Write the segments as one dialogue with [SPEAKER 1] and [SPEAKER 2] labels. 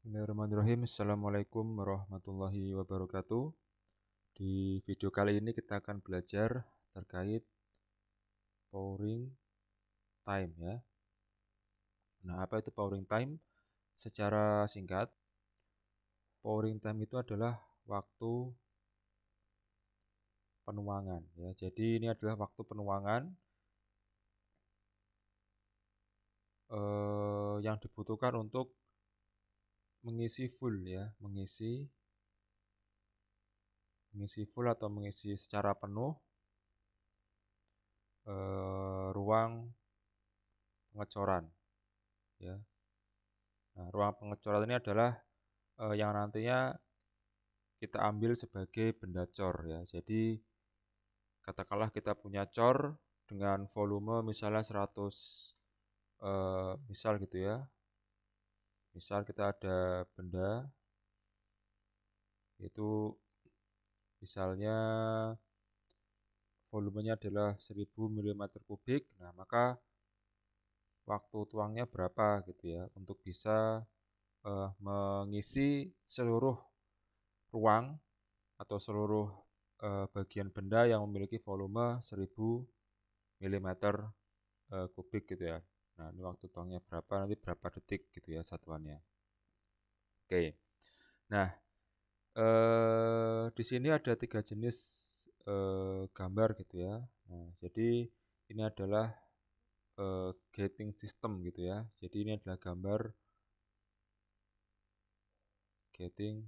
[SPEAKER 1] Bismillahirrahmanirrahim. Assalamualaikum warahmatullahi wabarakatuh. Di video kali ini kita akan belajar terkait pouring time ya. Nah, apa itu pouring time? Secara singkat, pouring time itu adalah waktu penuangan ya. Jadi ini adalah waktu penuangan yang dibutuhkan untuk mengisi full ya, mengisi full atau mengisi secara penuh ruang pengecoran ya. Nah, ruang pengecoran ini adalah yang nantinya kita ambil sebagai benda cor ya. Jadi katakanlah kita punya cor dengan volume misalnya 100 misal gitu ya. Misal kita ada benda itu misalnya volumenya adalah 1000 mm kubik. Nah, maka waktu tuangnya berapa gitu ya untuk bisa mengisi seluruh ruang atau seluruh bagian benda yang memiliki volume 1000 mm kubik gitu ya. Nah, ini waktu tuangnya berapa, nanti berapa detik gitu ya satuannya. Oke. Nah, di sini ada 3 jenis gambar gitu ya. Nah, jadi ini adalah gating system gitu ya. Jadi ini adalah gambar gating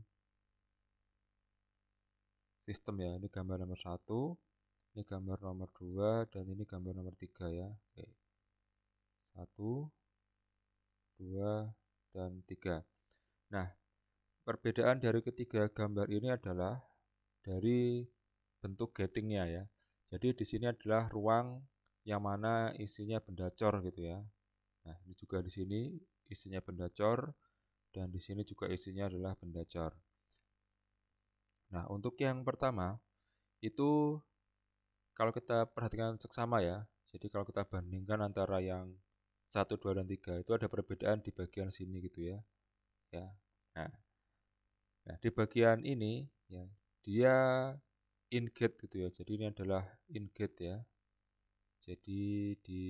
[SPEAKER 1] system ya. Ini gambar nomor 1, ini gambar nomor 2, dan ini gambar nomor 3 ya. Oke. 1, 2, dan 3. Nah, perbedaan dari ketiga gambar ini adalah dari bentuk gatingnya ya. Jadi di sini adalah ruang yang mana isinya benda cor gitu ya. Nah, ini juga di sini isinya benda cor dan di sini juga isinya adalah benda cor. Nah, untuk yang pertama itu kalau kita perhatikan seksama ya. Jadi kalau kita bandingkan antara yang 1, 2, dan 3 itu ada perbedaan di bagian sini gitu ya. Ya. Nah, di bagian ini ya dia in-gate gitu ya. Jadi ini adalah in-gate ya. Jadi di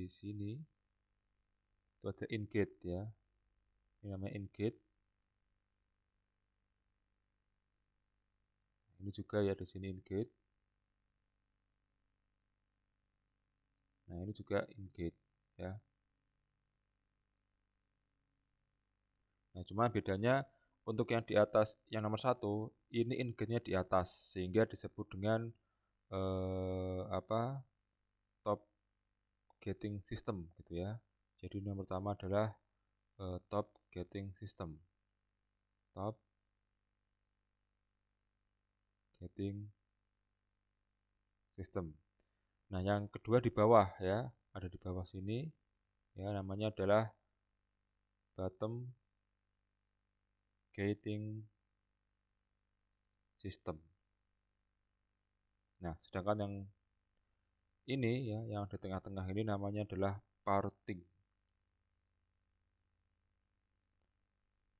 [SPEAKER 1] sini itu ada in-gate ya. Ini namanya in-gate. Ini juga ya di sini in-gate. Nah, ini juga in-gate ya. Nah, cuma bedanya untuk yang di atas yang nomor 1 ini in-gate-nya di atas sehingga disebut dengan top gating system gitu ya. Jadi yang pertama adalah top gating system. Top gating system. Nah, yang kedua di bawah ya, ada di bawah sini ya, namanya adalah bottom gating system. Nah, sedangkan yang ini ya, yang di tengah-tengah ini namanya adalah parting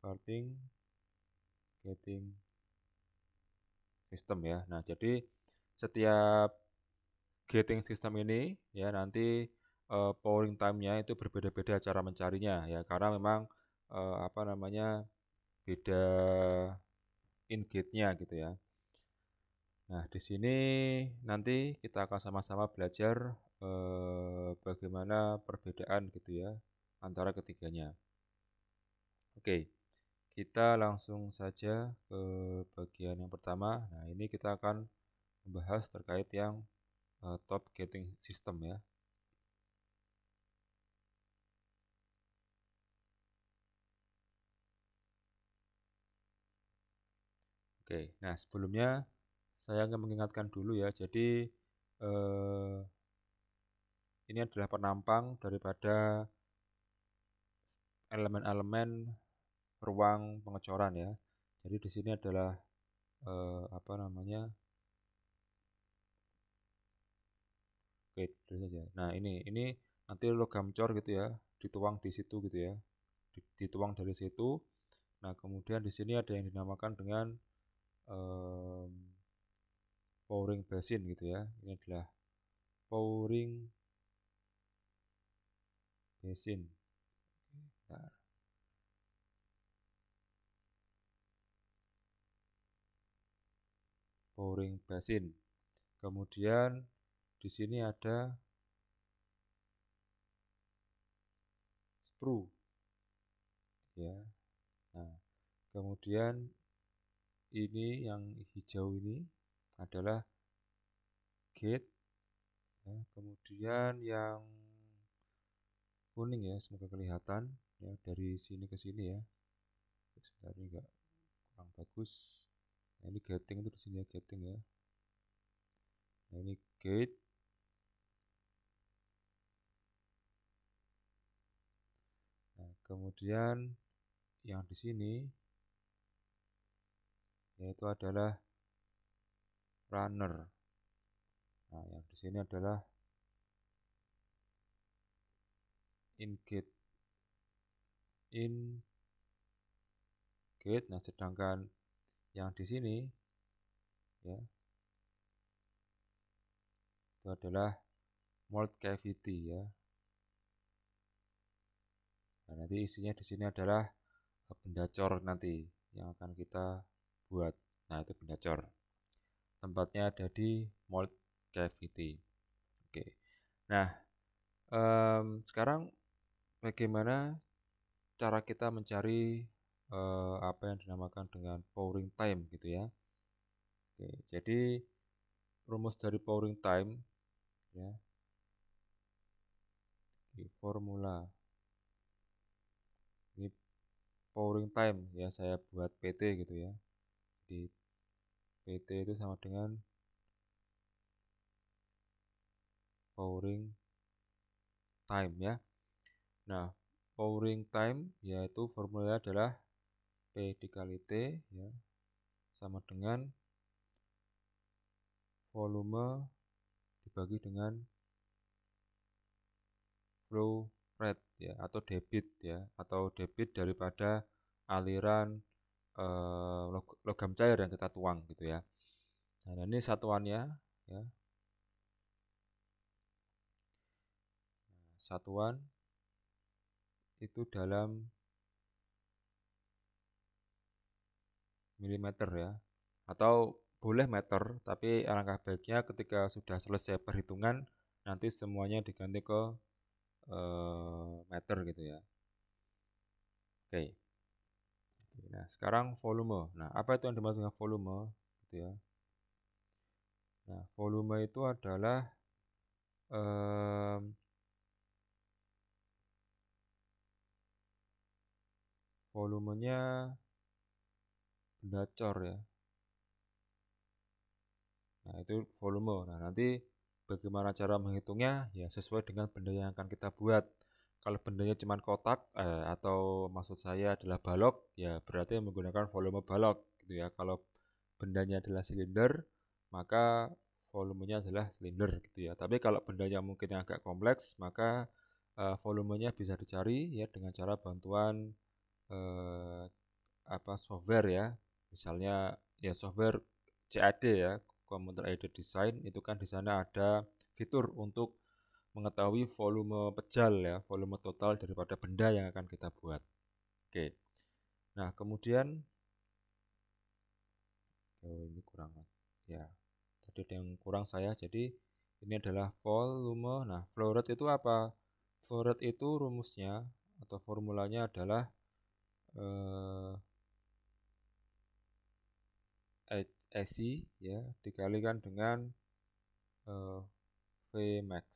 [SPEAKER 1] gating system ya. Nah, jadi setiap gating system ini ya nanti pouring time-nya itu berbeda-beda cara mencarinya ya, karena memang beda in-gate-nya gitu ya. Nah, di sini nanti kita akan sama-sama belajar bagaimana perbedaan gitu ya antara ketiganya. Oke, kita langsung saja ke bagian yang pertama. Nah, ini kita akan membahas terkait yang top gating system ya. Oke, nah sebelumnya saya ingin mengingatkan dulu ya. Jadi eh, ini adalah penampang daripada elemen-elemen ruang pengecoran ya. Jadi di sini adalah oke, terus saja. Nah, ini nanti logam cor gitu ya, dituang di situ gitu ya. Dituang dari situ. Nah, kemudian di sini ada yang dinamakan dengan pouring basin gitu ya. Ini adalah pouring basin. Nah, pouring basin. Kemudian di sini ada sprue ya. Nah, kemudian ini yang hijau ini adalah gate ya. Kemudian yang kuning ya, semoga kelihatan ya dari sini ke sini ya. Sebentar, ini enggak kurang bagus. Nah, ini gating itu di sini ya, gating ya. Nah, ini gate. Nah, kemudian yang di sini yaitu adalah runner. Nah, yang di sini adalah in gate. Nah, sedangkan yang di sini ya itu adalah mold cavity ya. Nah, nanti isinya di sini adalah benda cor nanti yang akan kita buat. Nah, itu benda cor. Tempatnya ada di mold cavity. Oke. Nah, sekarang bagaimana cara kita mencari apa yang dinamakan dengan pouring time gitu ya. Oke, jadi rumus dari pouring time ya, di formula ini pouring time ya, saya buat PT gitu ya. Di PT itu sama dengan pouring time ya. Nah, pouring time yaitu formulanya adalah P dikali T ya, sama dengan volume dibagi dengan flow rate ya, atau debit ya, atau debit daripada aliran logam cair yang kita tuang gitu ya. Nah, ini satuannya ya. Satuan itu dalam milimeter ya, atau boleh meter, tapi alangkah baiknya ketika sudah selesai perhitungan nanti semuanya diganti ke meter gitu ya. Oke. Nah, sekarang volume. Nah, apa itu yang dimaksud dengan volume gitu ya. Nah, volume itu adalah volumenya benda cor ya. Nah, itu volume. Nah, nanti bagaimana cara menghitungnya? Ya, sesuai dengan benda yang akan kita buat. Kalau bendanya cuma kotak, atau maksud saya adalah balok, ya berarti menggunakan volume balok gitu ya. Kalau bendanya adalah silinder, maka volumenya adalah silinder gitu ya. Tapi kalau bendanya mungkin yang agak kompleks, maka volumenya bisa dicari ya dengan cara bantuan software ya. Misalnya ya software CAD ya, Computer Aided Design, itu kan di sana ada fitur untuk mengetahui volume pejal ya, volume total daripada benda yang akan kita buat. Oke. Nah, kemudian ini kurang ya. Tadi ada yang kurang saya. Jadi ini adalah volume. Nah, flow rate itu apa? Flow rate itu rumusnya atau formulanya adalah AC ya dikalikan dengan Vmax.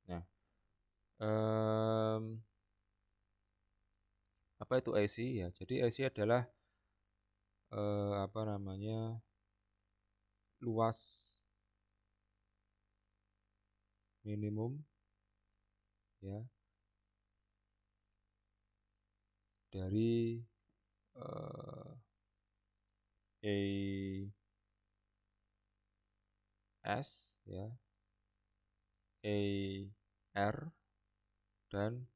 [SPEAKER 1] Nah, apa itu AC ya? Jadi AC adalah luas minimum ya dari AS ya, AR dan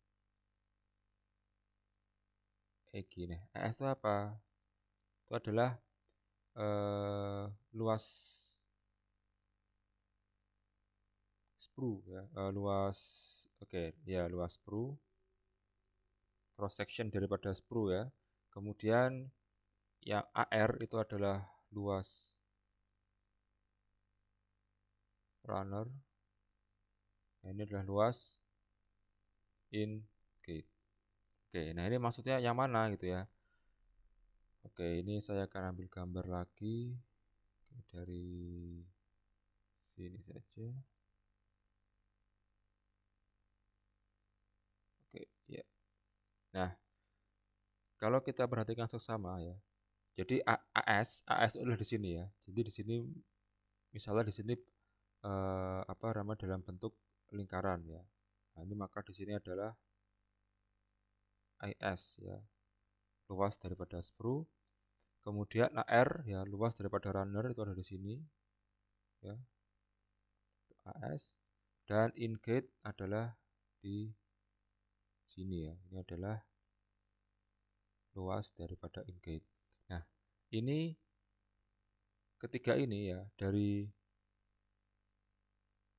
[SPEAKER 1] EG. Nah, ES itu apa? Itu adalah luas sprue ya, luas sprue, cross section daripada sprue ya. Kemudian yang AR itu adalah luas runner. Nah, ini adalah luas in-gate. Oke, nah ini maksudnya yang mana gitu ya. Oke, ini saya akan ambil gambar lagi. Oke, dari sini saja. Oke, ya. Nah, kalau kita perhatikan seksama ya. Jadi AS adalah di sini ya. Jadi di sini misalnya di sini ramah dalam bentuk lingkaran ya. Nah, ini maka di sini adalah IS ya, luas daripada sprue. Kemudian AR ya, luas daripada runner itu ada di sini ya, AS. Dan in-gate adalah di sini ya. Ini adalah luas daripada in-gate. Nah, ini ketiga ini ya, dari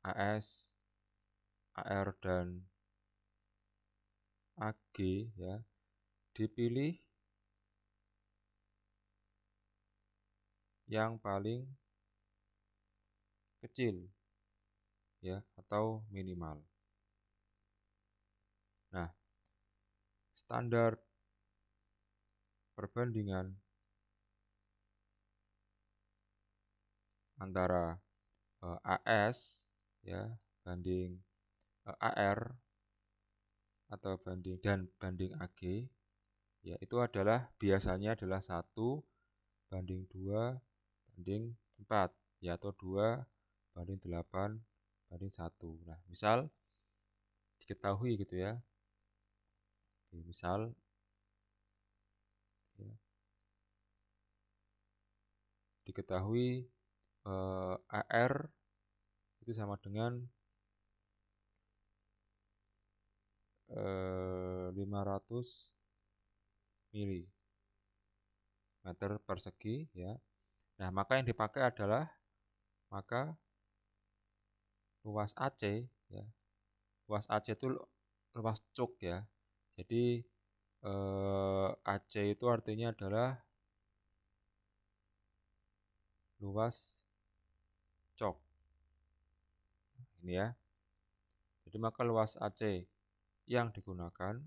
[SPEAKER 1] AS, AR dan AG ya, dipilih yang paling kecil ya, atau minimal. Nah, standar perbandingan antara AS ya banding AR atau banding AG ya, itu adalah biasanya adalah 1 banding 2 banding 4 ya, atau 2 banding 8 banding 1. Nah, misal diketahui gitu ya. Misal ya, diketahui AR itu sama dengan 500 mili meter persegi ya. Nah, maka yang dipakai adalah luas AC ya. Luas AC itu luas cuk ya. Jadi AC itu artinya adalah luas cok. Ini ya. Jadi maka luas AC yang digunakan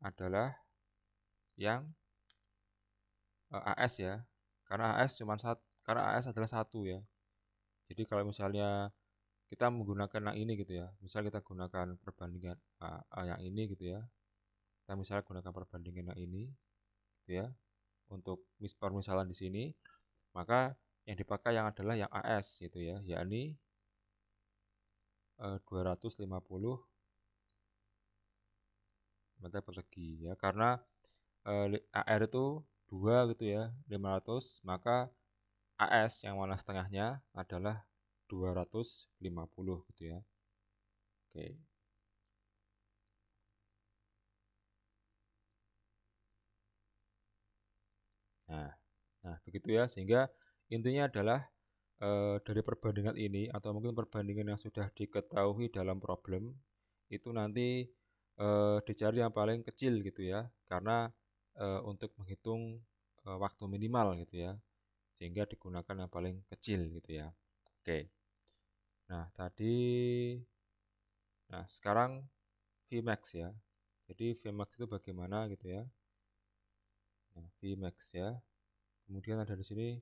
[SPEAKER 1] adalah yang AS ya. Karena AS adalah 1 ya. Jadi kalau misalnya kita menggunakan yang ini gitu ya. Misal kita gunakan perbandingan yang ini gitu ya. Kita misalnya gunakan perbandingan yang ini gitu ya. Untuk permisalan di sini, maka yang dipakai yang adalah yang AS gitu ya, yakni 250 meter persegi ya, karena AR itu 2 gitu ya, 500, maka AS yang mana setengahnya adalah 250 gitu ya. Oke. Nah, begitu ya, sehingga intinya adalah dari perbandingan ini atau mungkin perbandingan yang sudah diketahui dalam problem itu nanti dicari yang paling kecil gitu ya, karena untuk menghitung waktu minimal gitu ya, sehingga digunakan yang paling kecil gitu ya. Oke. Nah, sekarang Vmax ya. Jadi Vmax itu bagaimana gitu ya. Nah, Vmax ya. Kemudian ada di sini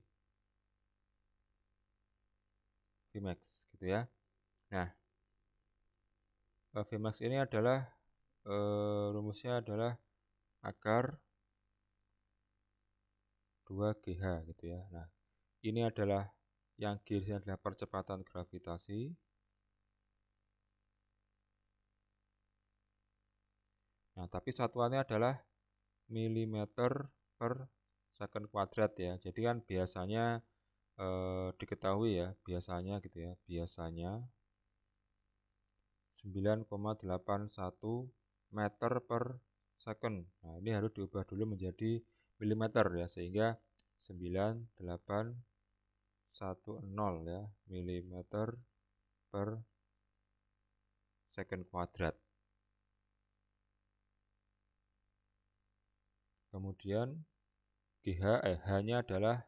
[SPEAKER 1] Vmax gitu ya. Nah, Vmax ini adalah rumusnya adalah akar 2GH gitu ya. Nah, ini adalah yang G ini adalah percepatan gravitasi. Nah, tapi satuannya adalah milimeter per second kuadrat ya. Jadi kan biasanya diketahui ya, biasanya gitu ya, biasanya 9,81 meter per second. Nah, ini harus diubah dulu menjadi milimeter ya, sehingga 9810 ya, milimeter per second kuadrat. Kemudian H-nya adalah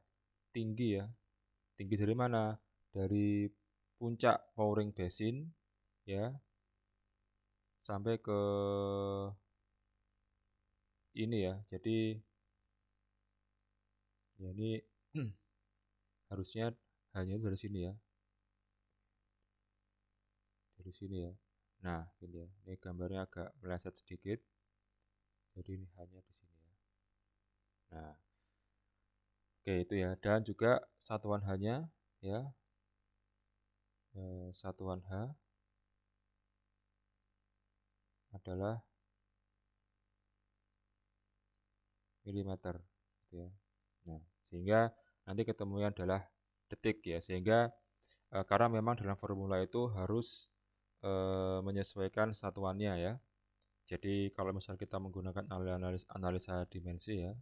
[SPEAKER 1] tinggi ya. Tinggi dari mana? Dari puncak pouring basin ya sampai ke ini ya. Jadi ya ini harusnya hanya dari sini ya. Dari sini ya. Nah, ini ya. Ini gambarnya agak meleset sedikit. Jadi ini hanya di sini ya. Nah, oke itu ya. Dan juga satuan H-nya ya. Satuan H adalah milimeter gitu ya. Nah, sehingga nanti ketemunya adalah detik ya. Sehingga karena memang dalam formula itu harus menyesuaikan satuannya ya. Jadi kalau misal kita menggunakan analisa dimensi ya.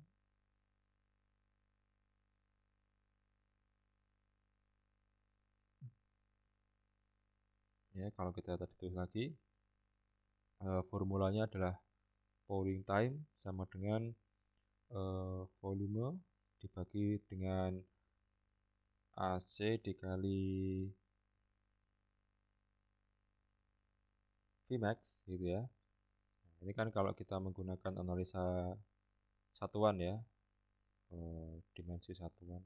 [SPEAKER 1] Ya, kalau kita tadi tulis lagi formulanya adalah pouring time sama dengan volume dibagi dengan AC dikali Vmax gitu ya. Nah, ini kan kalau kita menggunakan analisa satuan ya, dimensi satuan.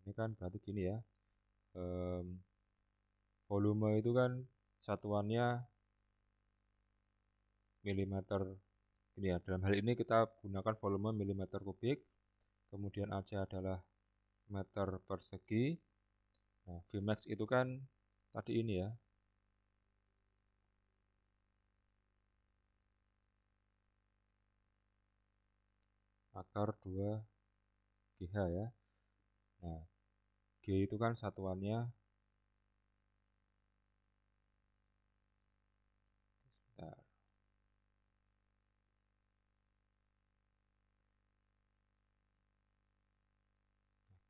[SPEAKER 1] Ini kan berarti gini ya, volume itu kan satuannya milimeter ini ya. Dalam hal ini kita gunakan volume milimeter kubik, kemudian AC adalah meter persegi. Nah, Vmax itu kan tadi ini ya, akar 2 GH ya. Nah, G itu kan satuannya nah,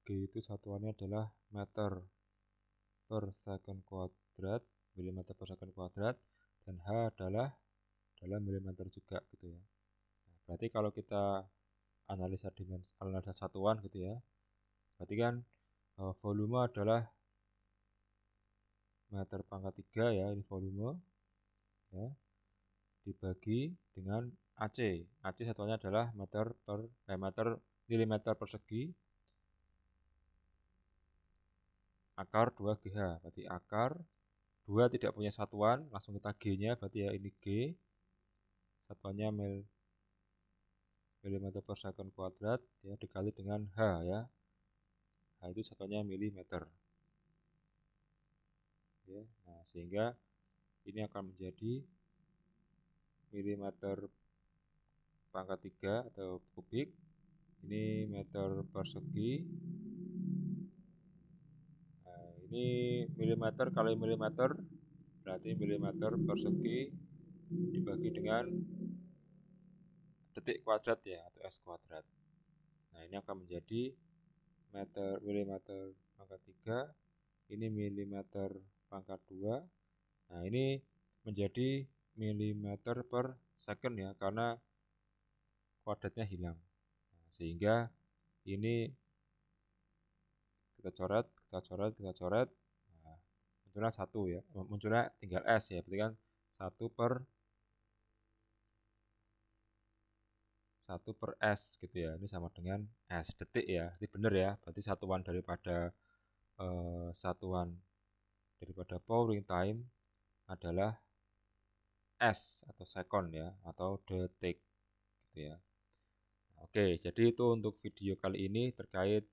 [SPEAKER 1] G itu satuannya adalah meter per second kuadrat, milimeter per second kuadrat, dan H adalah milimeter juga gitu ya. Nah, berarti kalau kita analisa satuan gitu ya, berarti kan volume adalah meter pangkat 3 ya, ini volume ya, dibagi dengan AC. AC satuannya adalah meter milimeter persegi akar 2 GH. Berarti akar 2 tidak punya satuan, langsung kita G-nya, berarti ya ini G. Satuannya milimeter per second kuadrat ya, dikali dengan H ya. H itu satuannya milimeter. Ya. Nah, sehingga ini akan menjadi milimeter pangkat 3 atau kubik. Ini meter persegi. Nah, ini milimeter kali milimeter berarti milimeter persegi dibagi dengan detik kuadrat ya, atau S kuadrat. Nah, ini akan menjadi milimeter pangkat 3, ini milimeter pangkat 2. Nah, ini menjadi milimeter per second ya, karena kuadratnya hilang. Nah, sehingga ini kita coret. Nah, munculnya 1 ya, munculnya tinggal S ya, berarti kan 1 per S gitu ya. Ini sama dengan S detik ya. Ini benar ya. Berarti satuan daripada pouring time adalah S atau second ya, atau detik gitu ya. Oke, jadi itu untuk video kali ini terkait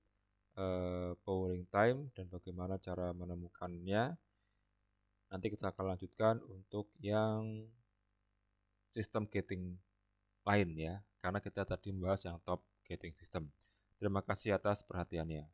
[SPEAKER 1] pouring time dan bagaimana cara menemukannya. Nanti kita akan lanjutkan untuk yang sistem gating lain ya, karena kita tadi membahas yang top gating system. Terima kasih atas perhatiannya.